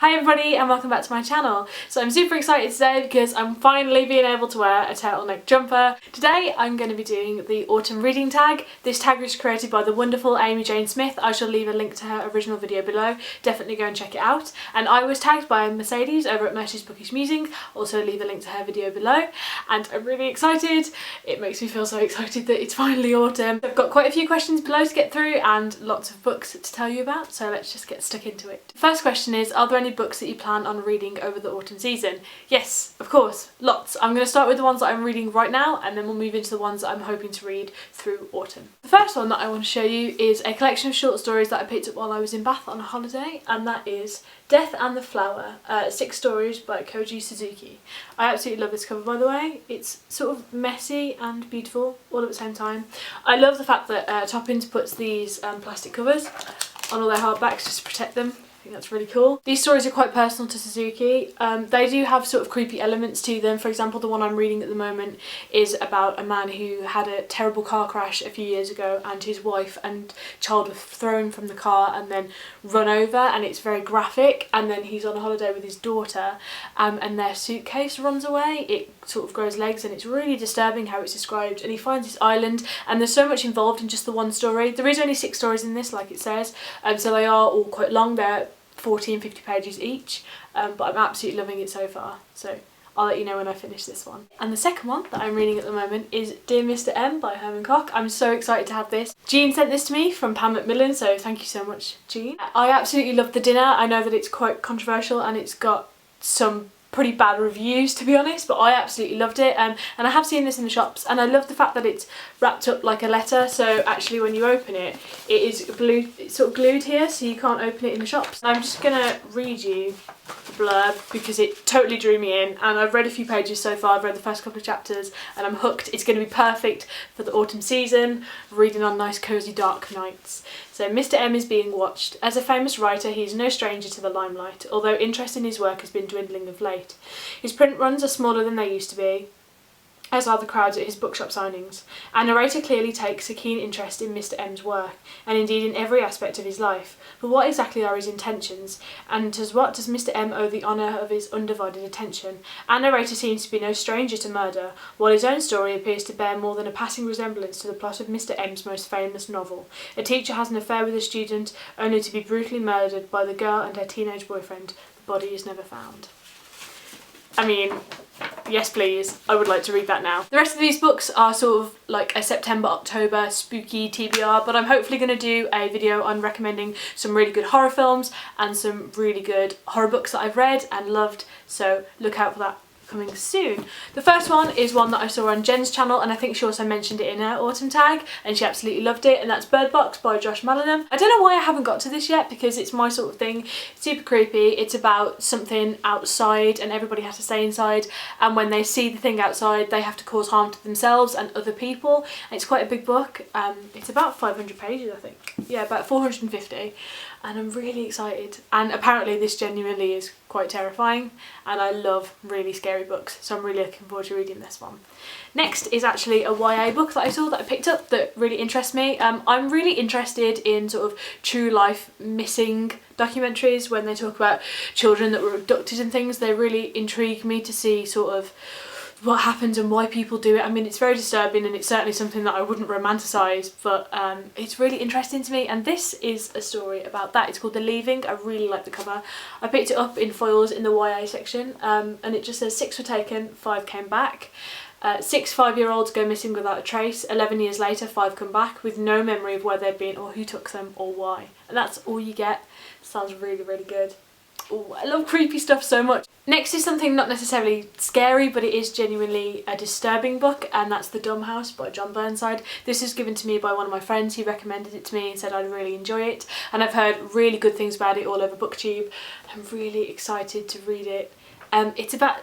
Hi everybody and welcome back to my channel. So I'm super excited today because I'm finally being able to wear a turtleneck jumper. Today I'm going to be doing the autumn reading tag. This tag was created by the wonderful Amy Jane Smith. I shall leave a link to her original video below. Definitely go and check it out. And I was tagged by Mercedes over at Mercy's Bookish Musing. Also leave a link to her video below. And I'm really excited. It makes me feel so excited that it's finally autumn. I've got quite a few questions below to get through and lots of books to tell you about. So let's just get stuck into it. The first question is, are there any books that you plan on reading over the autumn season? Yes, of course, lots. I'm going to start with the ones that I'm reading right now and then we'll move into the ones that I'm hoping to read through autumn. The first one that I want to show you is a collection of short stories that I picked up while I was in Bath on a holiday, and that is Death and the Flower, 6 stories by Koji Suzuki. I absolutely love this cover, by the way. It's sort of messy and beautiful all at the same time. I love the fact that Toppins puts these plastic covers on all their hardbacks just to protect them. I think that's really cool. These stories are quite personal to Suzuki. They do have sort of creepy elements to them. For example, the one I'm reading at the moment is about a man who had a terrible car crash a few years ago and his wife and child were thrown from the car and then run over, and it's very graphic. And then he's on a holiday with his daughter and their suitcase runs away. It sort of grows legs and it's really disturbing how it's described, and he finds this island and there's so much involved in just the one story. There is only 6 stories in this, like it says, so they are all quite long. They're 40 and 50 pages each, but I'm absolutely loving it so far, so I'll let you know when I finish this one. And the second one that I'm reading at the moment is Dear Mr. M by Herman Koch. I'm so excited to have this. Jean sent this to me from Pam Macmillan, so thank you so much, Jean. I absolutely love The Dinner. I know that it's quite controversial and it's got some pretty bad reviews, to be honest, but I absolutely loved it, and I have seen this in the shops, and I love the fact that it's wrapped up like a letter, so actually when you open it, it is blue, it's sort of glued here, so you can't open it in the shops. I'm just gonna read you the blurb because it totally drew me in, and I've read a few pages so far. I've read the first couple of chapters and I'm hooked. It's going to be perfect for the autumn season, reading on nice cosy dark nights. So Mr. M is being watched. As a famous writer, he is no stranger to the limelight, although interest in his work has been dwindling of late. His print runs are smaller than they used to be, as are the crowds at his bookshop signings. Our narrator clearly takes a keen interest in Mr. M's work, and indeed in every aspect of his life. But what exactly are his intentions, and to what does Mr. M owe the honour of his undivided attention? Our narrator seems to be no stranger to murder, while his own story appears to bear more than a passing resemblance to the plot of Mr. M's most famous novel. A teacher has an affair with a student, only to be brutally murdered by the girl and her teenage boyfriend. The body is never found. I mean, yes please, I would like to read that now. The rest of these books are sort of like a September-October spooky TBR, but I'm hopefully going to do a video on recommending some really good horror films and some really good horror books that I've read and loved, so look out for that coming soon. The first one is one that I saw on Jen's channel, and I think she also mentioned it in her autumn tag and she absolutely loved it, and that's Bird Box by Josh Malenham. I don't know why I haven't got to this yet because it's my sort of thing. It's super creepy. It's about something outside and everybody has to stay inside, and when they see the thing outside they have to cause harm to themselves and other people, and it's quite a big book. It's about 500 pages I think. Yeah, about 450, and I'm really excited, and apparently this genuinely is quite terrifying and I love really scary books, so I'm really looking forward to reading this one. Next is actually a YA book that I saw that I picked up that really interests me. I'm really interested in sort of true life missing documentaries when they talk about children that were abducted and things. They really intrigue me to see sort of what happens and why people do it. I mean, it's very disturbing and it's certainly something that I wouldn't romanticise, but it's really interesting to me, and this is a story about that. It's called The Leaving. I really like the cover. I picked it up in foils in the YA section, and it just says 6 were taken, 5 came back. 6 5-year-olds go missing without a trace. 11 years later, 5 come back with no memory of where they've been or who took them or why. And that's all you get. Sounds really, really good. Ooh, I love creepy stuff so much. Next is something not necessarily scary, but it is genuinely a disturbing book, and that's The Dumb House by Burnside. This was given to me by one of my friends. He recommended it to me and said I'd really enjoy it, and I've heard really good things about it all over BookTube. I'm really excited to read it. It's about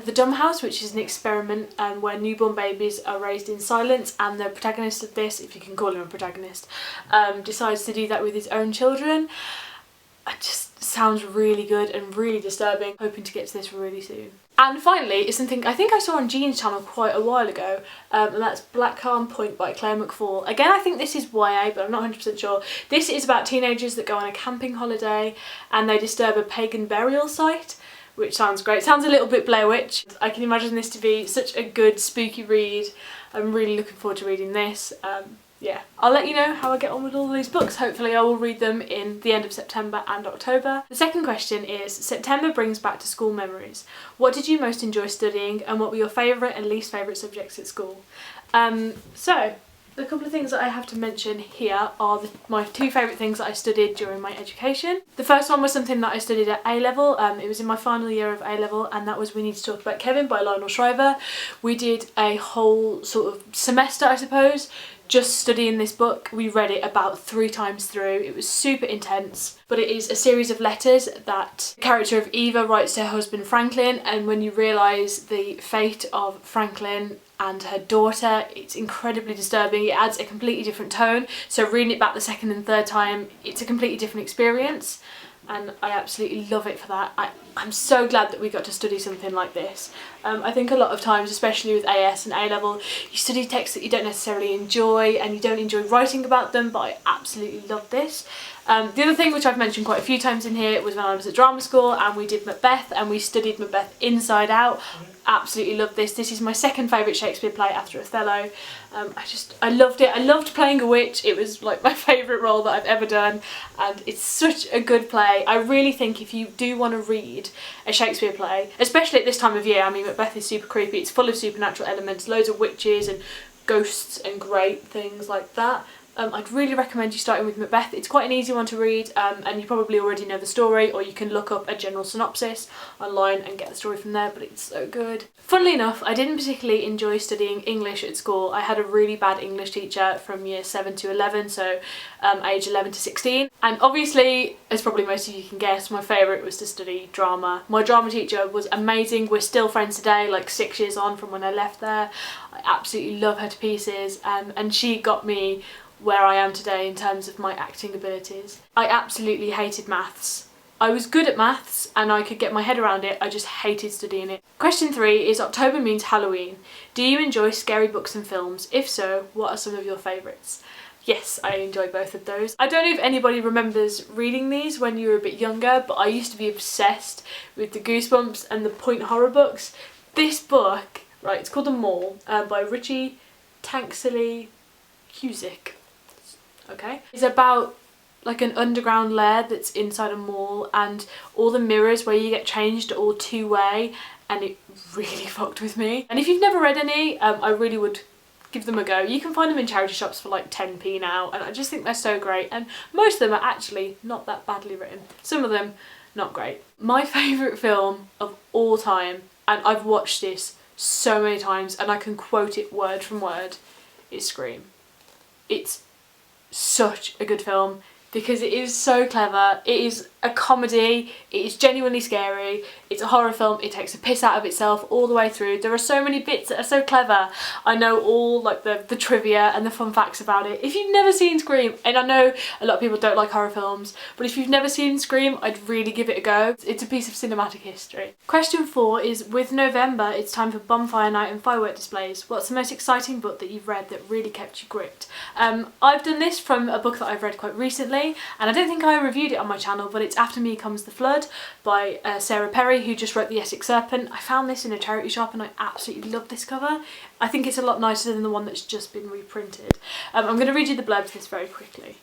the Dumb House, which is an experiment where newborn babies are raised in silence, and the protagonist of this, if you can call him a protagonist, decides to do that with his own children. It just sounds really good and really disturbing. Hoping to get to this really soon. And finally, it's something I think I saw on Jean's channel quite a while ago, and that's Black Calm Point by Claire Mcfall. Again, I think this is YA, but I'm not 100% sure. This is about teenagers that go on a camping holiday and they disturb a pagan burial site, which sounds great. Sounds a little bit Blair Witch. I can imagine this to be such a good spooky read. I'm really looking forward to reading this. Yeah, I'll let you know how I get on with all these books. Hopefully I will read them in the end of September and October. The second question is, September brings back to school memories. What did you most enjoy studying and what were your favourite and least favourite subjects at school? So, the couple of things that I have to mention here are my two favourite things that I studied during my education. The first one was something that I studied at A-level. It was in my final year of A-level, and that was We Need to Talk About Kevin by Lionel Shriver. We did a whole sort of semester, I suppose, just studying this book. We read it about 3 times through. It was super intense, but it is a series of letters that the character of Eva writes to her husband Franklin, and when you realise the fate of Franklin and her daughter, it's incredibly disturbing. It adds a completely different tone, so reading it back the second and third time, it's a completely different experience, and I absolutely love it for that. I'm so glad that we got to study something like this. I think a lot of times, especially with AS and A-level, you study texts that you don't necessarily enjoy and you don't enjoy writing about them, but I absolutely love this. The other thing which I've mentioned quite a few times in here was when I was at drama school and we did Macbeth and we studied Macbeth Inside Out. Absolutely loved this. This is my second favourite Shakespeare play after Othello. I loved it. I loved playing a witch. It was like my favourite role that I've ever done, and it's such a good play. I really think if you do want to read a Shakespeare play, especially at this time of year, I mean Macbeth is super creepy, it's full of supernatural elements, loads of witches and ghosts and great things like that. I'd really recommend you starting with Macbeth. It's quite an easy one to read, and you probably already know the story, or you can look up a general synopsis online and get the story from there, but it's so good. Funnily enough, I didn't particularly enjoy studying English at school. I had a really bad English teacher from year 7 to 11, so age 11 to 16. And obviously, as probably most of you can guess, my favourite was to study drama. My drama teacher was amazing. We're still friends today, like 6 years on from when I left there. I absolutely love her to pieces, and she got me where I am today in terms of my acting abilities. I absolutely hated maths. I was good at maths and I could get my head around it, I just hated studying it. Question 3 is, October means Halloween. Do you enjoy scary books and films? If so, what are some of your favourites? Yes, I enjoy both of those. I don't know if anybody remembers reading these when you were a bit younger, but I used to be obsessed with the Goosebumps and the Point horror books. This book, right, it's called The Mall by Richie Tankersley Cusick. Okay, it's about like an underground lair that's inside a mall, and all the mirrors where you get changed are all two-way, and it really fucked with me. And if you've never read any, I really would give them a go. You can find them in charity shops for like 10p now, and I just think they're so great, and most of them are actually not that badly written. Some of them not great. My favourite film of all time, and I've watched this so many times and I can quote it word from word, is Scream. It's such a good film because it is so clever. It is a comedy, it is genuinely scary, it's a horror film, it takes a piss out of itself all the way through. There are so many bits that are so clever. I know all like the trivia and the fun facts about it. If you've never seen Scream, and I know a lot of people don't like horror films, but if you've never seen Scream, I'd really give it a go. It's a piece of cinematic history. Question 4 is, with November, it's time for bonfire night and firework displays. What's the most exciting book that you've read that really kept you gripped? I've done this from a book that I've read quite recently, and I don't think I reviewed it on my channel, but it's After Me Comes the Flood by Sarah Perry, who just wrote The Essex Serpent. I found this in a charity shop and I absolutely love this cover. I think it's a lot nicer than the one that's just been reprinted. I'm going to read you the blurb to this very quickly.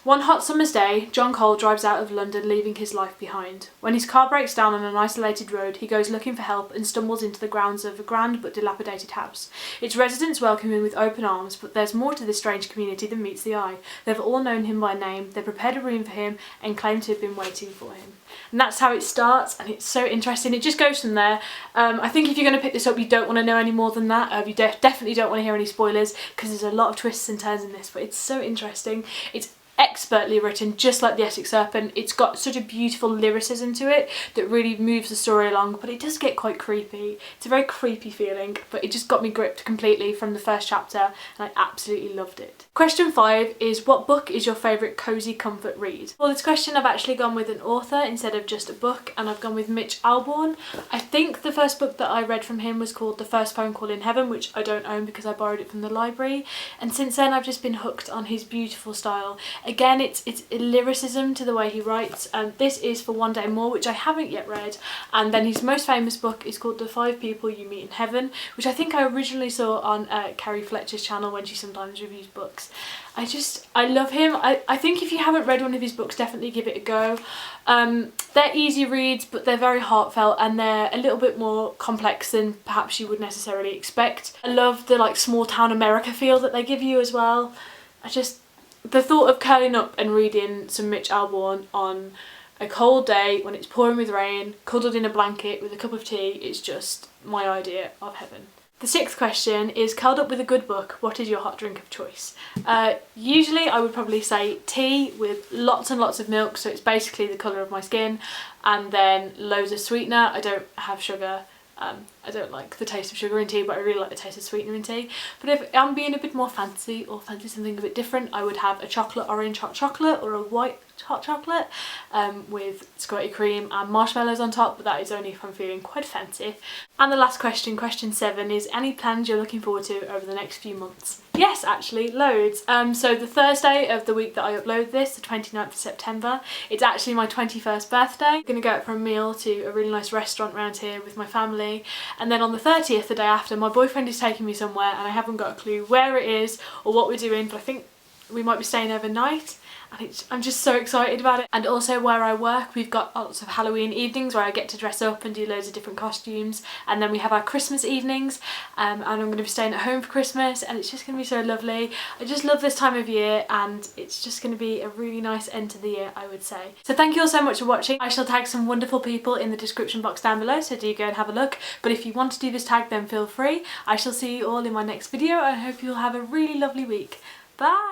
One hot summer's day, John Cole drives out of London, leaving his life behind. When his car breaks down on an isolated road, he goes looking for help and stumbles into the grounds of a grand but dilapidated house. Its residents welcome him with open arms, but there's more to this strange community than meets the eye. They've all known him by name, they've prepared a room for him and claim to have been waiting for him. And that's how it starts, and it's so interesting. It just goes from there. I think if you're going to pick this up, you don't want to know any more than that. You definitely don't want to hear any spoilers, because there's a lot of twists and turns in this, but it's so interesting. It's expertly written, just like the Essex Serpent. It's got such a beautiful lyricism to it that really moves the story along, but it does get quite creepy. It's a very creepy feeling, but it just got me gripped completely from the first chapter, and I absolutely loved it. Question 5 is, what book is your favourite cosy comfort read? For this question I've actually gone with an author instead of just a book, and I've gone with Mitch Albom. I think the first book that I read from him was called The First Phone Call in Heaven, which I don't own because I borrowed it from the library, and since then I've just been hooked on his beautiful style. Again, it's a lyricism to the way he writes, and this is For One Day More, which I haven't yet read, and then his most famous book is called The 5 People You Meet in Heaven, which I think I originally saw on Carrie Fletcher's channel when she sometimes reviews books. I love him. I think if you haven't read one of his books, definitely give it a go. They're easy reads, but they're very heartfelt, and they're a little bit more complex than perhaps you would necessarily expect. I love the like small town America feel that they give you as well. The thought of curling up and reading some Mitch Albom on a cold day when it's pouring with rain, cuddled in a blanket with a cup of tea, is just my idea of heaven. The 6th question is, curled up with a good book, what is your hot drink of choice? Usually I would probably say tea with lots and lots of milk, so it's basically the colour of my skin, and then loads of sweetener. I don't have sugar. I don't like the taste of sugar in tea, but I really like the taste of sweetener in tea. But if I'm being a bit more fancy or fancy something a bit different, I would have a chocolate orange hot chocolate or a white hot chocolate with squirty cream and marshmallows on top, but that is only if I'm feeling quite fancy. And the last question, question 7, is any plans you're looking forward to over the next few months? Yes, actually, loads. So the Thursday of the week that I upload this, the 29th of September, it's actually my 21st birthday. I'm going to go out for a meal to a really nice restaurant around here with my family, and then on the 30th, the day after, my boyfriend is taking me somewhere, and I haven't got a clue where it is or what we're doing, but I think we might be staying overnight. I'm just so excited about it. And also where I work, we've got lots of Halloween evenings where I get to dress up and do loads of different costumes, and then we have our Christmas evenings, and I'm going to be staying at home for Christmas, and it's just going to be so lovely. I just love this time of year, and it's just going to be a really nice end to the year, I would say. So thank you all so much for watching. I shall tag some wonderful people in the description box down below, so do go and have a look, but if you want to do this tag, then feel free. I shall see you all in my next video, and I hope you'll have a really lovely week. Bye!